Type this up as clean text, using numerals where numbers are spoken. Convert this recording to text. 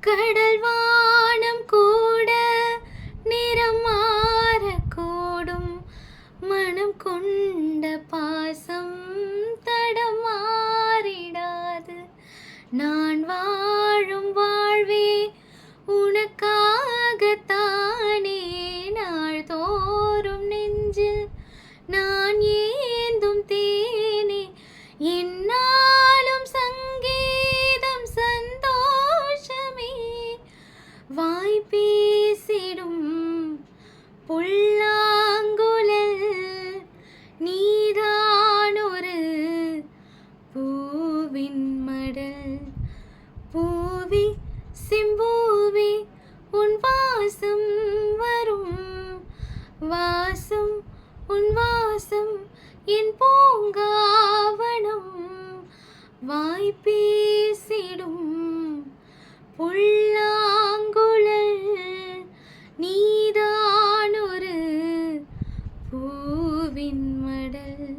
கடல் வானம் கூட நிறம் மாறக்கூடும், மனம் கொண்ட பாசம் தடம் மாறிடாது. நான் வாழும் வாழ்வே உனக்காகத்தானே, நாள்தோறும் நெஞ்சில் நான் ஏந்தும் தேனே, என்னாலும் சங்கீதம் சந்தோஷமே. வாய் பேசிடும் புல்லாங்குழல் நீதான் ஒரு பூவின் மடல். பூவி செம்பூவி உன் வாசம் வரும், வாசம் உன் வாசம் என் பூங்காவனம். வாய் பேசிடும் புல்லாங்குழல் நீதான் ஒரு பூவின் மடல்.